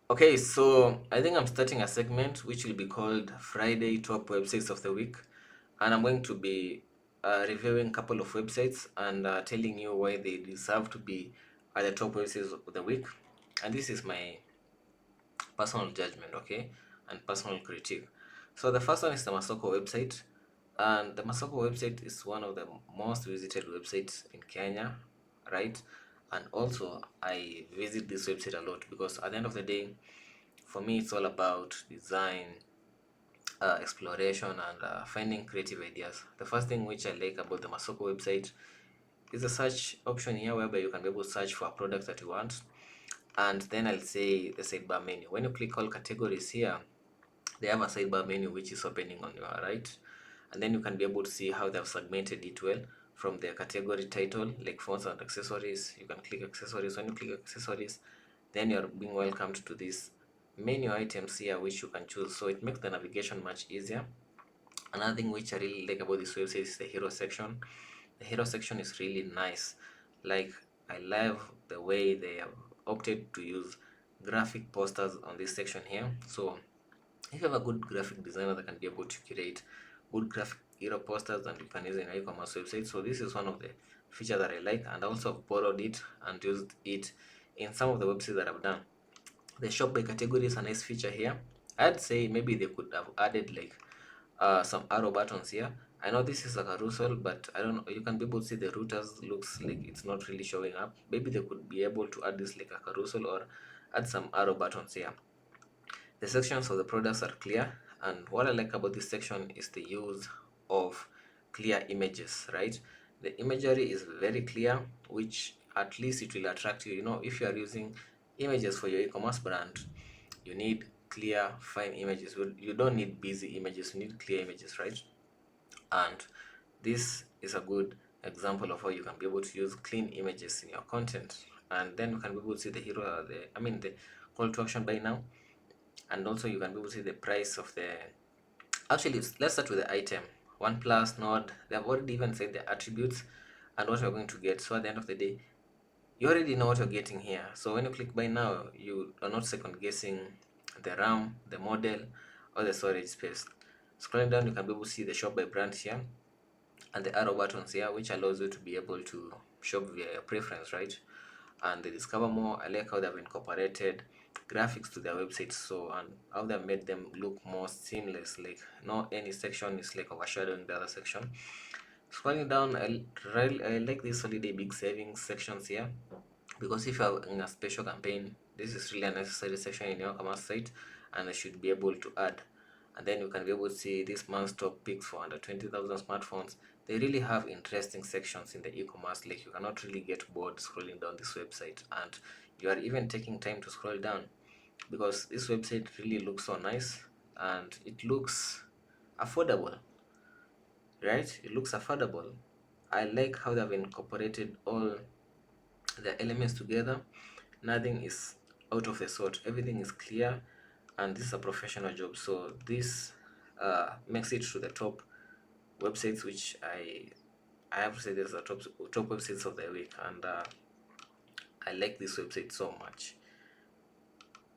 Okay, so I think I'm starting a segment which will be called Friday Top Websites of the Week, and I'm going to be reviewing a couple of websites and telling you why they deserve to be at the top websites of the week. And this is my personal judgment, okay, and personal critique. So the first one is the Masoko website, and the Masoko website is one of the most visited websites in Kenya, right? And also, I visit this website a lot because at the end of the day, for me, it's all about design, exploration, and finding creative ideas. The first thing which I like about the Masoko website is the search option here, whereby you can be able to search for a product that you want. And then I'll say the sidebar menu. When you click all categories here, they have a sidebar menu which is opening on your right, and then you can be able to see how they've segmented it well from the category title, like phones and accessories. You can click accessories. When you click accessories, then you're being welcomed to this menu items here which you can choose, so it makes the navigation much easier. Another thing which I really like about this website is the hero section. The hero section is really nice. Like, I love the way they have opted to use graphic posters on this section here. So if you have a good graphic designer that can be able to create good graphic hero posters, and you can use it in e-commerce website. So this is one of the features that I like, and also borrowed it and used it in some of the websites that I've done. The shop by category is a nice feature here. I'd say maybe they could have added like some arrow buttons here. I know this is a carousel, but I don't know. You can be able to see the routers looks like it's not really showing up. Maybe they could be able to add this like a carousel or add some arrow buttons here. The sections of the products are clear, and what I like about this section is the use of clear images, right? The imagery is very clear, which at least it will attract you. You know, if you are using images for your e-commerce brand, you need clear, fine images. You don't need busy images, you need clear images, right? And this is a good example of how you can be able to use clean images in your content. And then you can be able to see the hero, the call to action by now, and also you can be able to see the price of the, actually let's start with the item. OnePlus Nord, they have already even said the attributes and what you're going to get. So at the end of the day, you already know what you're getting here. So when you click buy now, you are not second guessing the RAM, the model, or the storage space. Scrolling down, you can be able to see the shop by brand here and the arrow buttons here, which allows you to be able to shop via your preference, right? And they discover more. I like how they've incorporated graphics to their website, so, and how they've made them look more seamless, like not any section is like overshadowing the other section. Scrolling down, I like these holiday big savings sections here, because if you're in a special campaign, this is really a necessary section in your commerce site, and I should be able to add. And then you can be able to see this month's top picks for under 20,000 smartphones. They really have interesting sections in the e-commerce, like you cannot really get bored scrolling down this website, and you are even taking time to scroll down because this website really looks so nice, and it looks affordable, right? It looks affordable. I like how they've incorporated all the elements together. Nothing is out of the sort, everything is clear, and this is a professional job. So this makes it to the top websites, which I have to say there's a top websites of the week, and I like this website so much.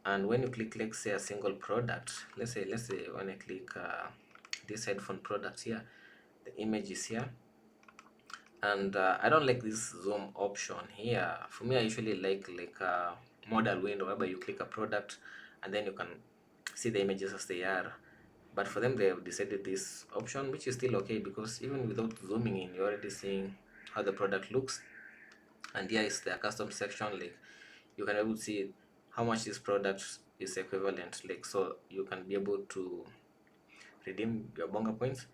And when you click, let's say, a single product, let's say when I click this headphone product here, the image is here, and I don't like this zoom option here. For me, I usually like a model window whereby you click a product and then you can see the images as they are. But for them, they have decided this option, which is still okay, because even without zooming in, you're already seeing how the product looks. And here is the custom section, like you can be able to see how much this product is equivalent, like, so you can be able to redeem your bonga points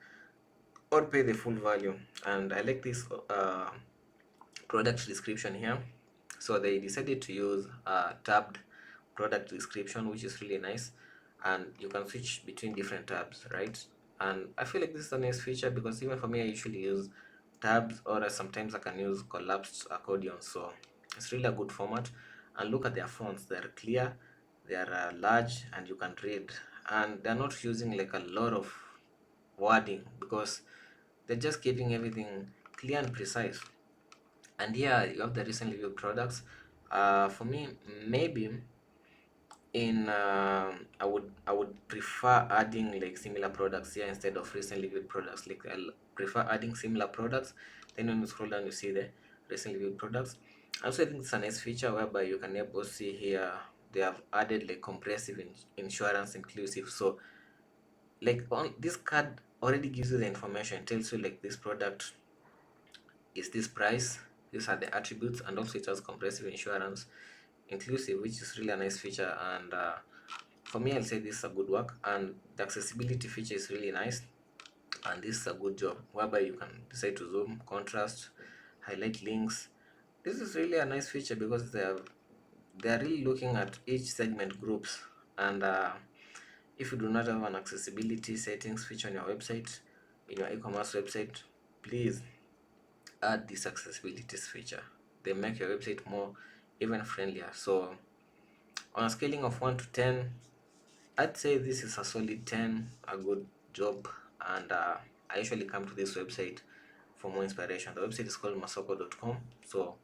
or pay the full value. And I like this product description here. So they decided to use a tabbed product description, which is really nice, and you can switch between different tabs, right? And I feel like this is a nice feature, because even for me, I usually use tabs, or sometimes I can use collapsed accordion. So it's really a good format. And look at their fonts, they're clear, they are large, and you can read, and they're not using like a lot of wording, because they're just keeping everything clear and precise. And yeah, you have the recently viewed products. For me, maybe I would prefer adding like similar products here instead of recently viewed products. Like I'll prefer adding similar products. Then when you scroll down, you see the recently viewed products. Also, I think it's a nice feature whereby you can able to see here they have added like comprehensive insurance inclusive. So like on this card already gives you the information, tells you like this product is this price, these are the attributes, and also it has comprehensive insurance inclusive, which is really a nice feature. And for me, I'll say this is a good work, and the accessibility feature is really nice, and this is a good job whereby you can decide to zoom, contrast, highlight links. This is really a nice feature because they are really looking at each segment groups. And if you do not have an accessibility settings feature on your website, in your e-commerce website, please add this accessibility feature. They make your website more even friendlier. So on a scaling of 1 to 10, I'd say this is a solid 10, a good job. And I usually come to this website for more inspiration. The website is called masoko.com. So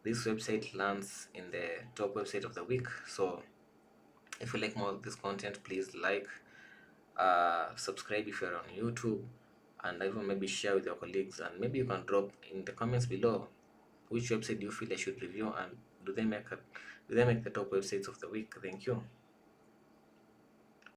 this website lands in the top website of the week. So if you like more of this content, please like, subscribe if you're on YouTube, and even maybe share with your colleagues. And maybe you can drop in the comments below which website do you feel I should review, and do they make the top websites of the week. Thank you.